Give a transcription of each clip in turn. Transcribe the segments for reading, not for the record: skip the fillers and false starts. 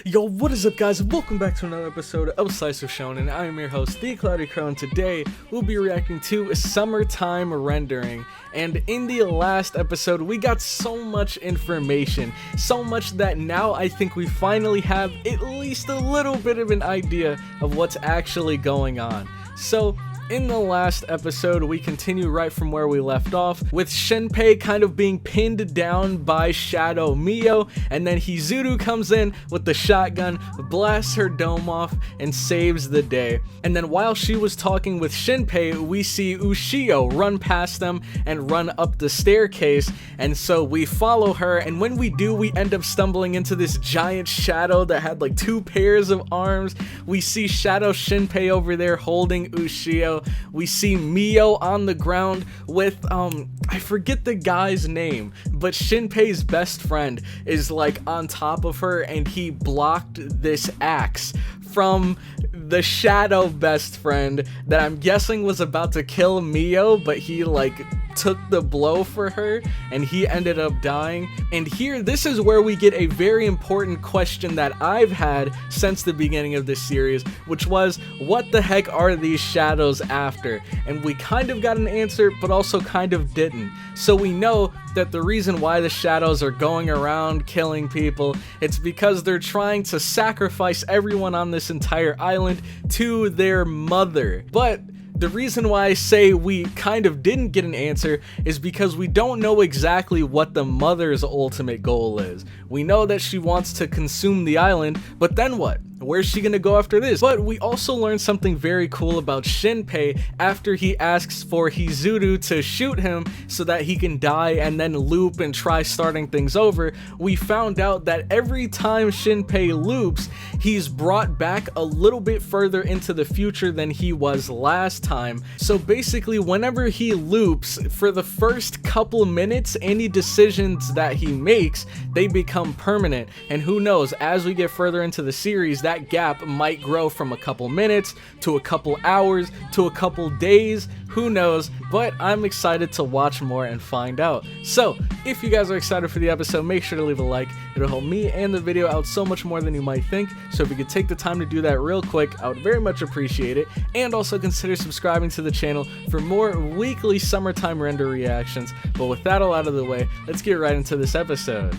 Yo, what is up guys, welcome back to another episode of Slice of Shonen. I am your host, The Cloudy Crow, and today we'll be reacting to Summertime Rendering. And in the last episode, we got so much information, so much that now I think we finally have at least a little bit of an idea of what's actually going on. So, in the last episode, we continue right from where we left off, with Shinpei kind of being pinned down by Shadow Mio, and then HIZURU comes in with the shotgun, blasts her dome off, and saves the day. And then while she was talking with Shinpei, we see Ushio run past them and run up the staircase, and so we follow her, and when we do, we end up stumbling into this giant shadow that had like 2 pairs of arms. We see Shadow Shinpei over there holding Ushio. We see Mio on the ground with, I forget the guy's name, but Shinpei's best friend is like on top of her, and he blocked this axe from the shadow best friend that I'm guessing was about to kill Mio, but he like took the blow for her and he ended up dying. And here, this is where we get a very important question that I've had since the beginning of this series, which was, what the heck are these shadows after? And we kind of got an answer, but also kind of didn't. So we know that the reason why the shadows are going around killing people, it's because they're trying to sacrifice everyone on this entire island to their mother. But the reason why I say we kind of didn't get an answer is because we don't know exactly what the mother's ultimate goal is. We know that she wants to consume the island, but then what? Where's she gonna go after this? But we also learned something very cool about Shinpei after he asks for HIZURU to shoot him so that he can die and then loop and try starting things over. We found out that every time Shinpei loops, he's brought back a little bit further into the future than he was last time. So basically, whenever he loops, for the first couple minutes, any decisions that he makes, they become permanent. And who knows, as we get further into the series, that gap might grow from a couple minutes to a couple hours to a couple days, who knows, but I'm excited to watch more and find out. So if you guys are excited for the episode, make sure to leave a like. It'll help me and the video out so much more than you might think, so if you could take the time to do that real quick, I would very much appreciate it. And also consider subscribing to the channel for more weekly summertime render reactions. But with that all out of the way, let's get right into this episode.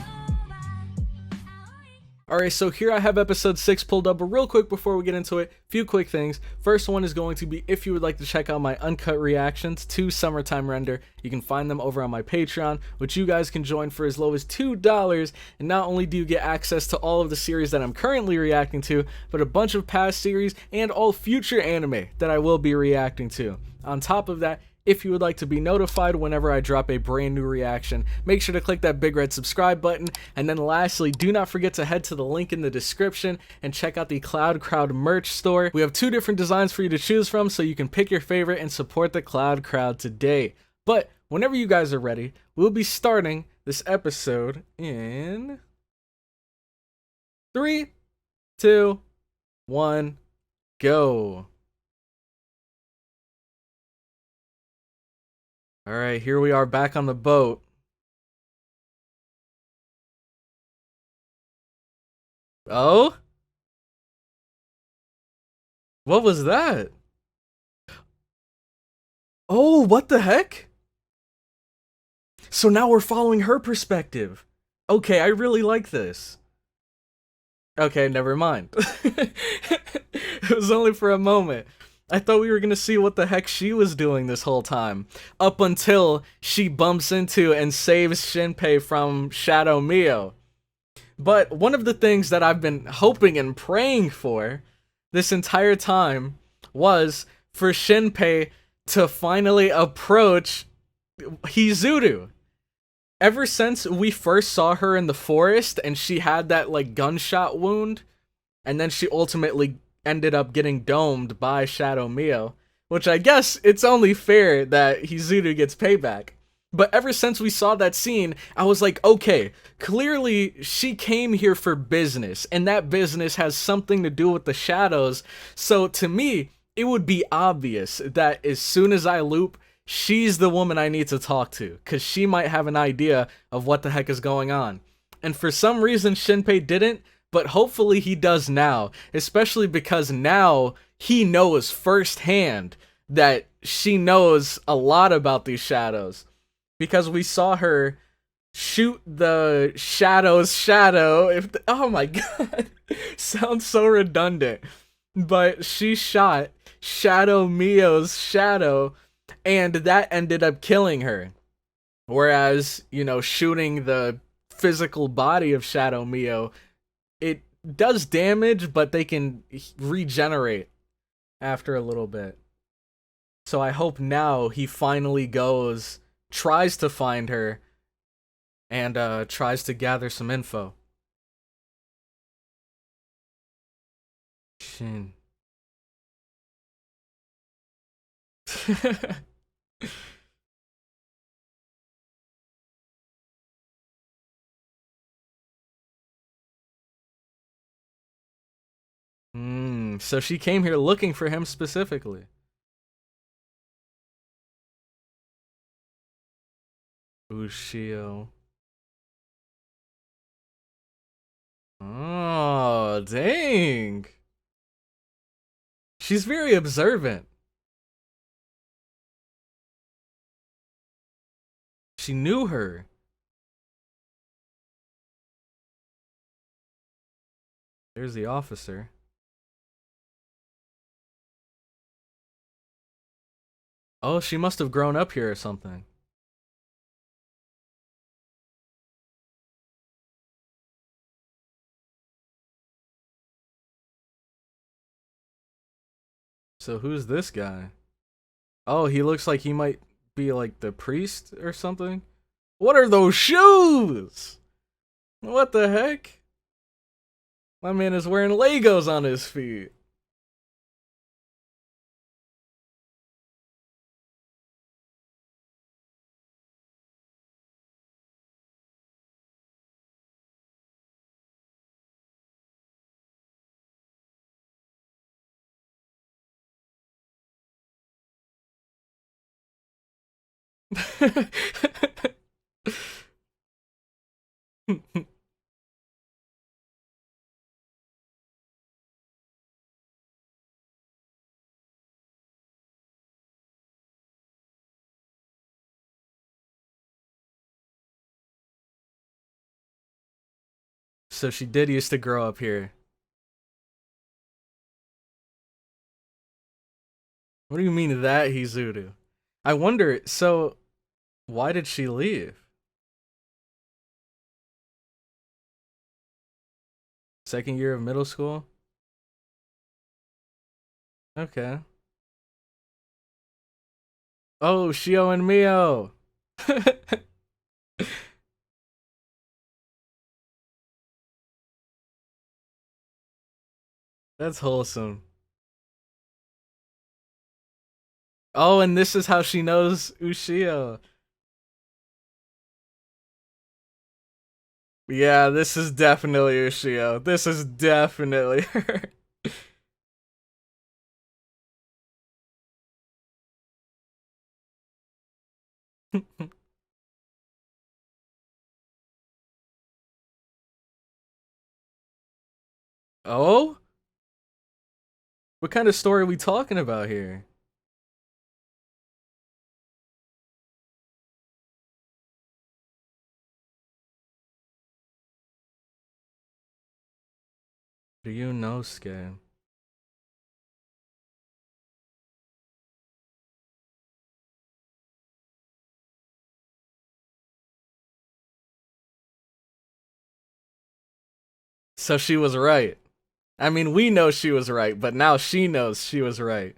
Alright, so here I have episode 6 pulled up, but real quick before we get into it, few quick things. First one is going to be, if you would like to check out my uncut reactions to Summertime Render, you can find them over on my Patreon, which you guys can join for as low as $2, and not only do you get access to all of the series that I'm currently reacting to, but a bunch of past series and all future anime that I will be reacting to. On top of that, if you would like to be notified whenever I drop a brand new reaction, make sure to click that big red subscribe button. And then lastly, do not forget to head to the link in the description and check out the Cloud Crowd merch store. We have 2 different designs for you to choose from, so you can pick your favorite and support the Cloud Crowd today. But whenever you guys are ready, we'll be starting this episode in 3, 2, 1, go. Alright, here we are back on the boat. Oh? What was that? Oh, what the heck? So now we're following her perspective. Okay, I really like this. Okay, never mind. It was only for a moment. I thought we were gonna see what the heck she was doing this whole time, up until she bumps into and saves Shinpei from Shadow Mio. But one of the things that I've been hoping and praying for this entire time was for Shinpei to finally approach HIZURU. Ever since we first saw her in the forest and she had that like gunshot wound, and then she ultimately ended up getting domed by Shadow Mio, which I guess it's only fair that HIZURU gets payback. But ever since we saw that scene, I was like, okay, clearly she came here for business, and that business has something to do with the shadows. So to me, it would be obvious that as soon as I loop, she's the woman I need to talk to, because she might have an idea of what the heck is going on. And for some reason, Shinpei didn't, but hopefully he does now, especially because now he knows firsthand that she knows a lot about these shadows, because we saw her shoot the shadow's shadow. Oh my god, sounds so redundant, but she shot Shadow Mio's shadow, and that ended up killing her. Whereas, shooting the physical body of Shadow Mio, it does damage, but they can regenerate after a little bit. So I hope now he finally goes, tries to find her, and tries to gather some info. Shin. So she came here looking for him specifically. Ushio. Oh, dang. She's very observant. She knew her. There's the officer. Oh, she must have grown up here or something. So who's this guy? Oh, he looks like he might be like the priest or something. What are those shoes? What the heck? My man is wearing Legos on his feet. So she did used to grow up here. What do you mean that HIZURU? I wonder, so why did she leave? Second year of middle school? Okay. Oh, Shio and Mio! That's wholesome. Oh, and this is how she knows Ushio. Yeah, this is definitely Ushio. This is definitely her. Oh? What kind of story are we talking about here? Do you know, Ske? So she was right. I mean, we know she was right, but now she knows she was right.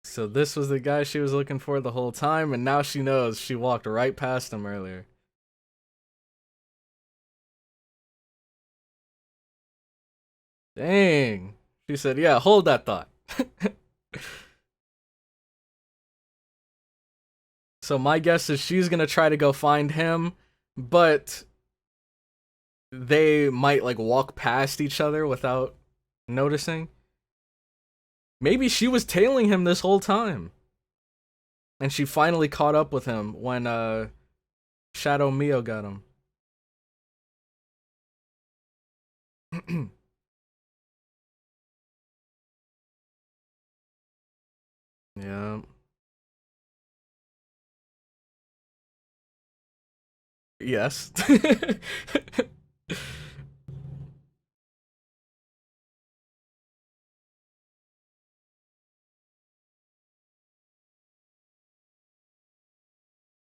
So this was the guy she was looking for the whole time, and now she knows she walked right past him earlier. Dang. She said, yeah, hold that thought. So my guess is she's gonna try to go find him, but they might like walk past each other without noticing. Maybe she was tailing him this whole time. And she finally caught up with him when Shadow Mio got him. Yeah. Yes.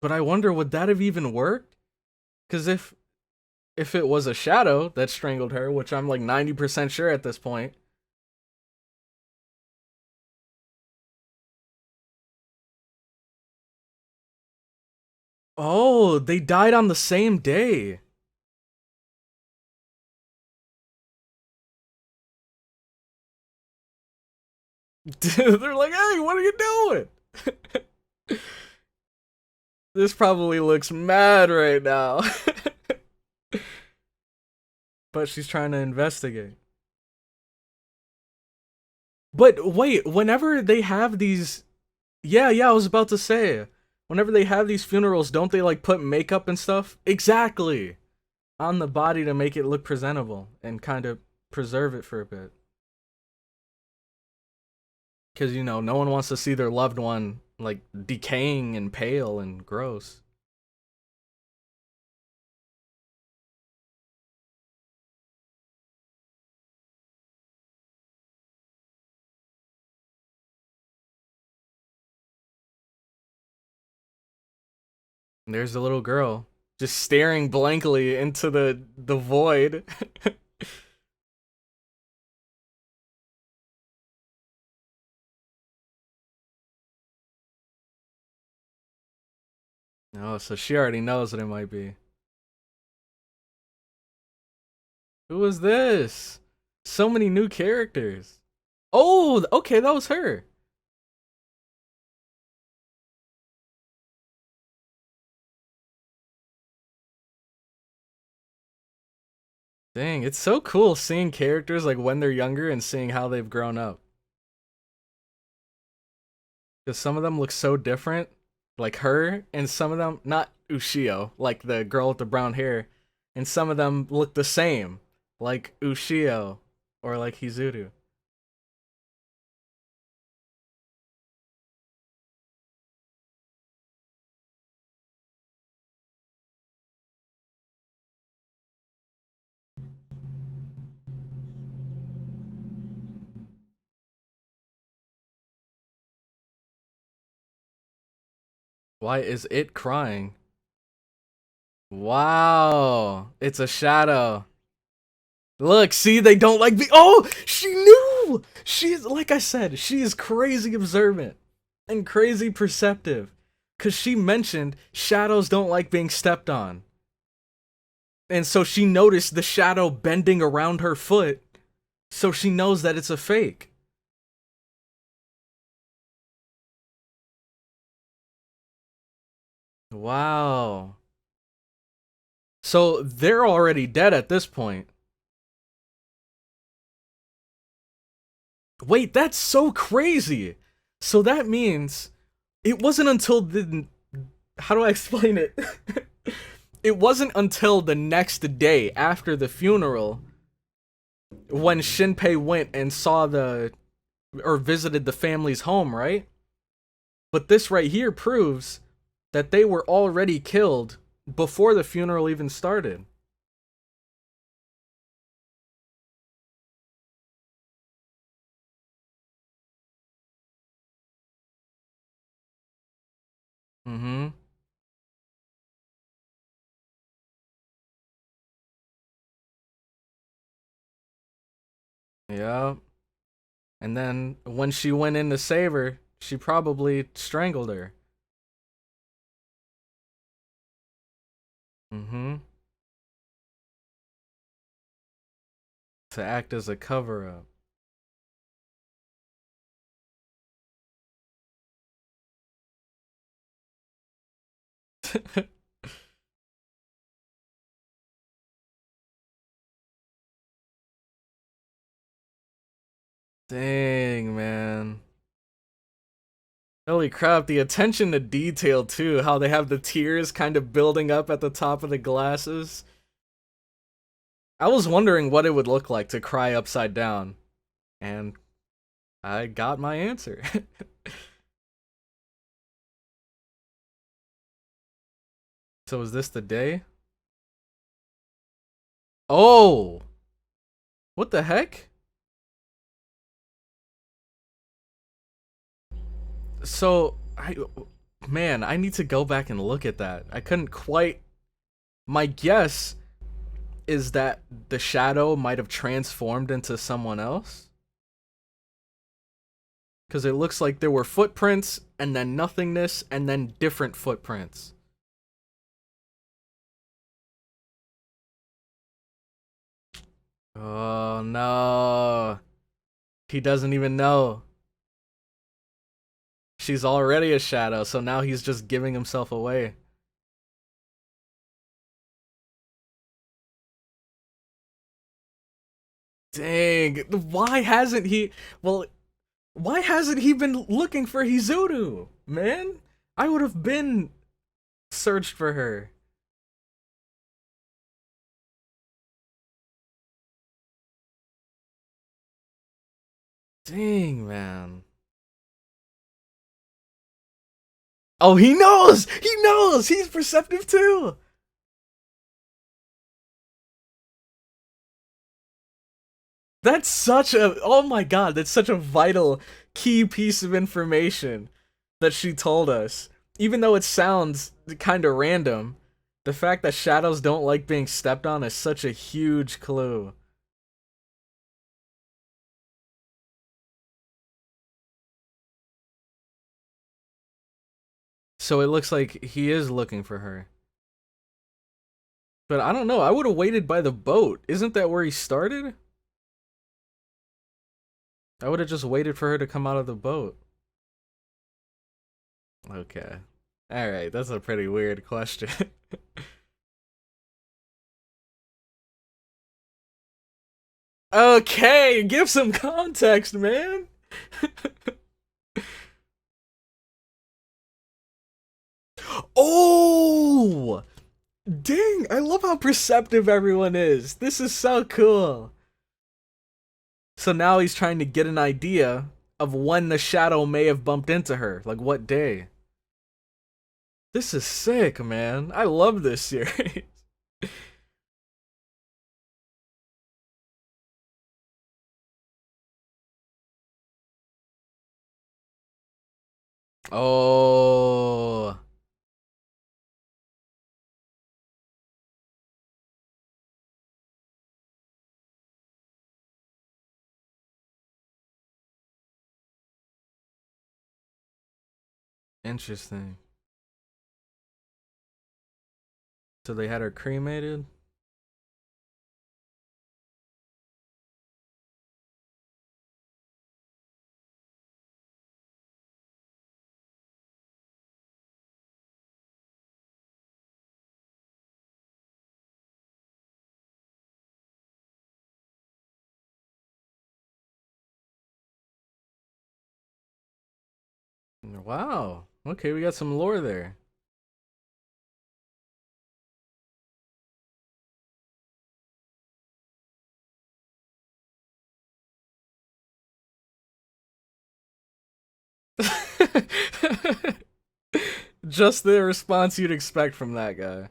But I wonder, would that have even worked? Because if it was a shadow that strangled her, which I'm like 90% sure at this point. Oh, they died on the same day. They're like, hey, what are you doing? This probably looks mad right now. But she's trying to investigate. But wait, whenever they have these. Yeah, I was about to say. Whenever they have these funerals, don't they like put makeup and stuff? Exactly. On the body to make it look presentable and kind of preserve it for a bit. Because, you know, no one wants to see their loved one like decaying and pale and gross. And there's the little girl just staring blankly into the void. Oh, so she already knows what it might be. Who is this? So many new characters. Oh, okay, that was her. Dang, it's so cool seeing characters like when they're younger and seeing how they've grown up. Because some of them look so different, like her, and some of them, not Ushio, like the girl with the brown hair, and some of them look the same, like Ushio or like Hizuru. Why is it crying? Wow, it's a shadow. Look, see, they don't like me. Oh, she knew. She's like I said, she is crazy observant and crazy perceptive. Cause she mentioned shadows don't like being stepped on. And so she noticed the shadow bending around her foot. So she knows that it's a fake. Wow. So they're already dead at this point. Wait, that's so crazy. So that means it wasn't until the. How do I explain it? It wasn't until the next day after the funeral when Shinpei went and saw the. Or visited the family's home, right? But this right here proves that they were already killed before the funeral even started. Mm hmm. Yeah. And then when she went in to save her, she probably strangled her. Mm hmm. To act as a cover up. Dang, man. Holy crap, the attention to detail too, how they have the tears kind of building up at the top of the glasses. I was wondering what it would look like to cry upside down, and I got my answer. So is this the day? Oh! What the heck? So, man, I need to go back and look at that. I couldn't quite. My guess is that the shadow might have transformed into someone else. Because it looks like there were footprints, and then nothingness, and then different footprints. Oh no. He doesn't even know. She's already a shadow, so now he's just giving himself away. Dang, why hasn't he? Well, why hasn't he been looking for HIZURU, man? I would have been searched for her. Dang, man. Oh, he knows! He knows! He's perceptive too! That's such a, oh my god, that's such a vital key piece of information that she told us. Even though it sounds kind of random, the fact that shadows don't like being stepped on is such a huge clue. So it looks like he is looking for her. But I don't know, I would have waited by the boat. Isn't that where he started? I would have just waited for her to come out of the boat. Okay. Alright, that's a pretty weird question. Okay, give some context, man. Oh! Dang, I love how perceptive everyone is. This is so cool. So now he's trying to get an idea of when the shadow may have bumped into her. Like what day. This is sick, man. I love this series. Oh. Interesting. So they had her cremated? Wow. Okay, we got some lore there. Just the response you'd expect from that guy.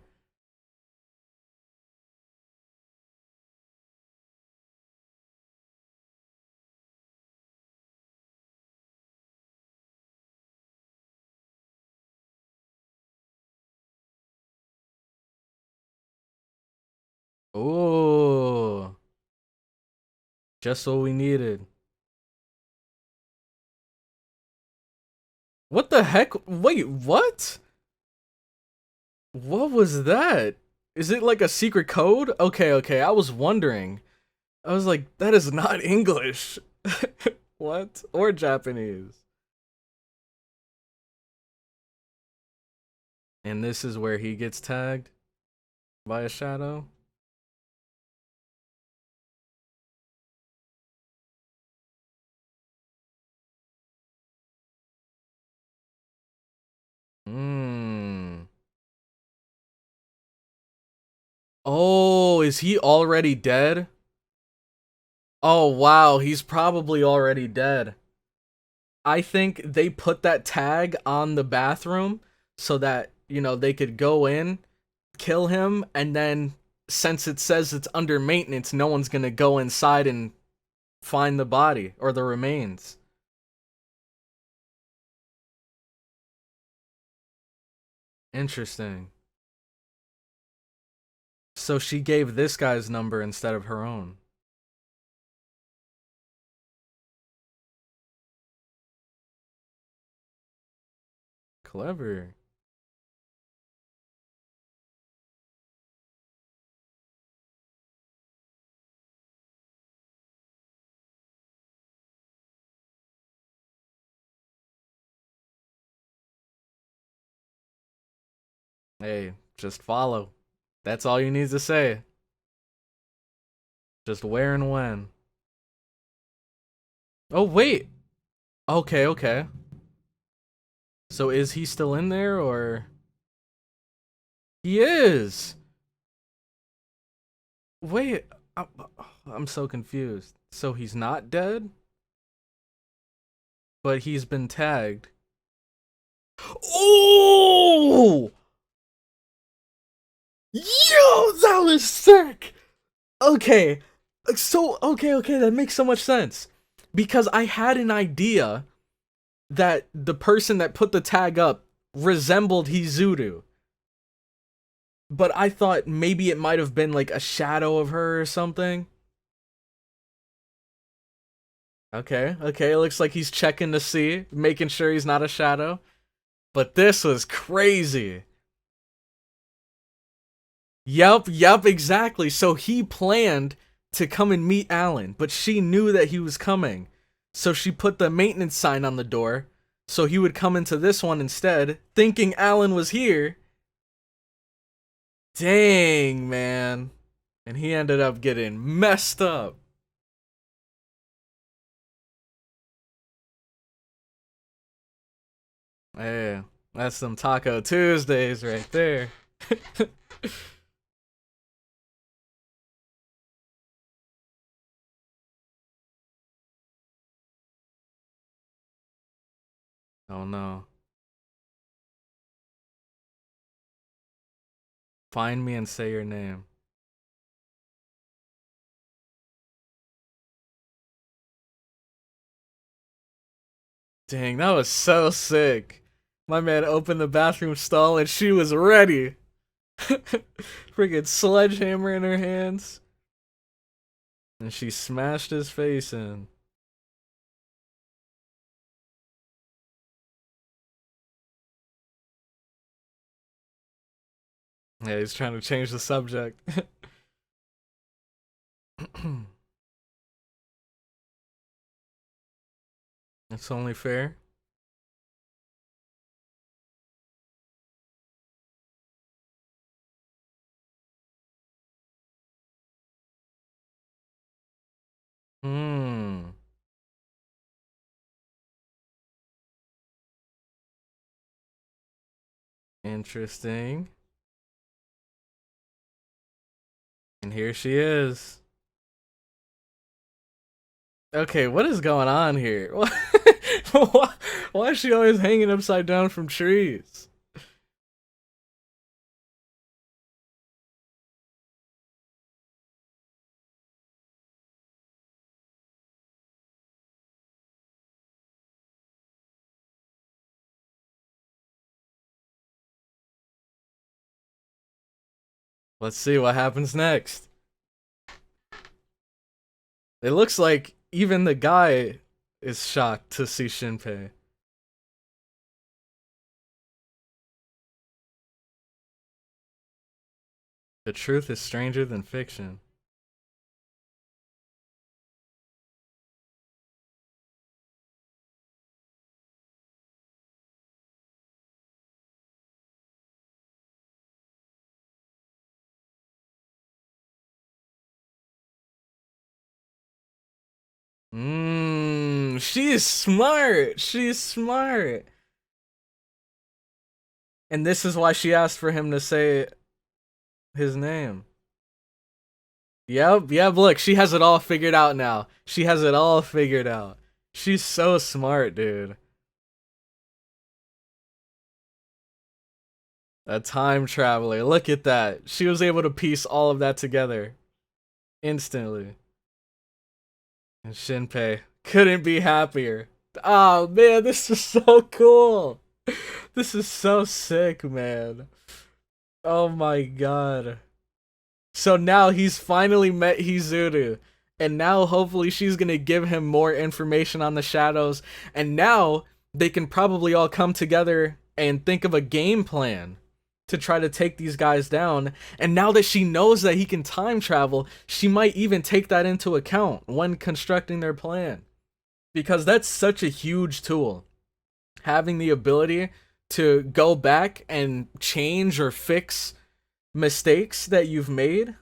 Oh, just what we needed. What the heck? Wait, what? What was that? Is it like a secret code? Okay, okay, I was wondering. I was like, that is not English. What? Or Japanese. And this is where he gets tagged by a shadow? Oh, is he already dead? Oh, wow, he's probably already dead. I think they put that tag on the bathroom so that, you know, they could go in, kill him, and then since it says it's under maintenance, no one's gonna go inside and find the body or the remains. Interesting. So she gave this guy's number instead of her own. Clever. Hey, just follow. That's all you need to say. Just where and when. Oh, wait. Okay, okay. So is he still in there or? He is. Wait, I'm so confused. So he's not dead? But he's been tagged. Oh! Yo, that was sick! Okay. So, okay, that makes so much sense. Because I had an idea that the person that put the tag up resembled HIZURU. But I thought maybe it might have been like a shadow of her or something. Okay, it looks like he's checking to see, making sure he's not a shadow. But this was crazy. Yep, exactly. So he planned to come and meet Alan, but she knew that he was coming. So she put the maintenance sign on the door, so he would come into this one instead, thinking Alan was here. Dang, man. And he ended up getting messed up. Hey, that's some Taco Tuesdays right there. Oh no. Find me and say your name. Dang, that was so sick. My man opened the bathroom stall and she was ready. Freaking sledgehammer in her hands. And she smashed his face in. Yeah, he's trying to change the subject. It's only fair. Hmm. Interesting. And here she is. Okay, what is going on here? Why is she always hanging upside down from trees? Let's see what happens next. It looks like even the guy is shocked to see Shinpei. The truth is stranger than fiction. Mmm, she's smart. She's smart. And this is why she asked for him to say his name. Yep, look, she has it all figured out now. She has it all figured out. She's so smart, dude. A time traveler. Look at that. She was able to piece all of that together instantly. And Shinpei couldn't be happier. Oh man, this is so cool. This is so sick, man. Oh my god. So now he's finally met HIZURU. And now hopefully she's gonna give him more information on the shadows. And now they can probably all come together and think of a game plan to try to take these guys down. And now that she knows that he can time travel, she might even take that into account when constructing their plan. Because that's such a huge tool. Having the ability to go back and change or fix mistakes that you've made,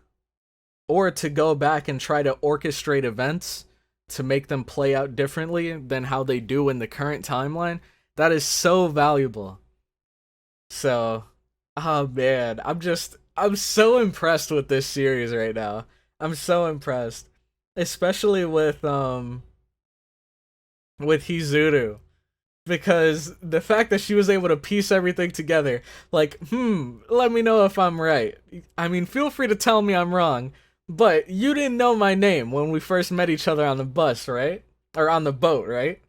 or to go back and try to orchestrate events to make them play out differently than how they do in the current timeline, that is so valuable. So, oh man, I'm so impressed with this series right now. I'm so impressed. Especially with HIZURU. Because the fact that she was able to piece everything together, like, let me know if I'm right. I mean, feel free to tell me I'm wrong, but you didn't know my name when we first met each other on the bus, right? Or on the boat, right?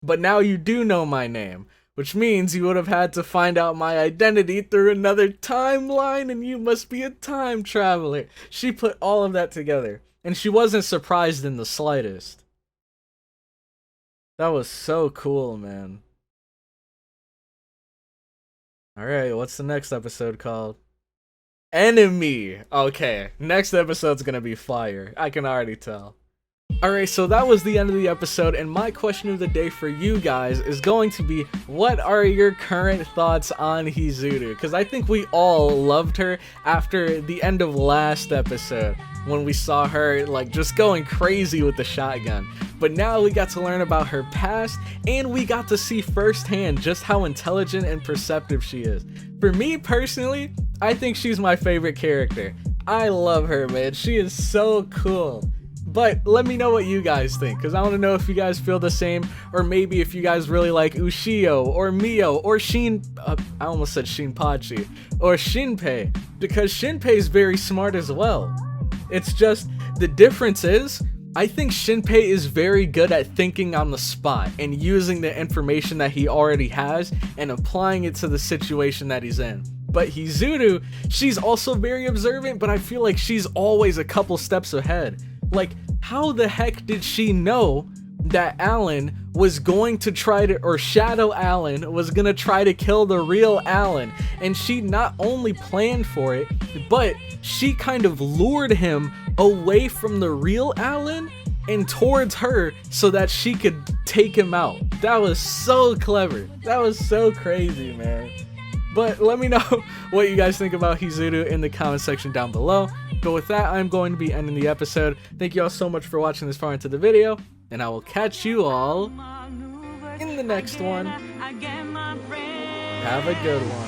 But now you do know my name, which means you would have had to find out my identity through another timeline, and you must be a time traveler. She put all of that together, and she wasn't surprised in the slightest. That was so cool, man. Alright, what's the next episode called? Enemy! Okay, next episode's gonna be fire. I can already tell. Alright, so that was the end of the episode, and my question of the day for you guys is going to be, what are your current thoughts on HIZURU? Because I think we all loved her after the end of last episode, when we saw her like just going crazy with the shotgun. But now we got to learn about her past, and we got to see firsthand just how intelligent and perceptive she is. For me personally, I think she's my favorite character. I love her, man. She is so cool. But let me know what you guys think, because I want to know if you guys feel the same, or maybe if you guys really like Ushio, or Mio, or I almost said Shinpachi, or Shinpei, because Shinpei is very smart as well. It's just, the difference is, I think Shinpei is very good at thinking on the spot, and using the information that he already has, and applying it to the situation that he's in. But HIZURU, she's also very observant, but I feel like she's always a couple steps ahead. Like, how the heck did she know that Alan was going to try to, or Shadow Alan was gonna try to kill the real Alan? And she not only planned for it, but she kind of lured him away from the real Alan and towards her so that she could take him out. That was so clever. That was so crazy, man. But let me know what you guys think about HIZURU in the comment section down below. But with that, I'm going to be ending the episode. Thank you all so much for watching this far into the video, and I will catch you all in the next one. Have a good one.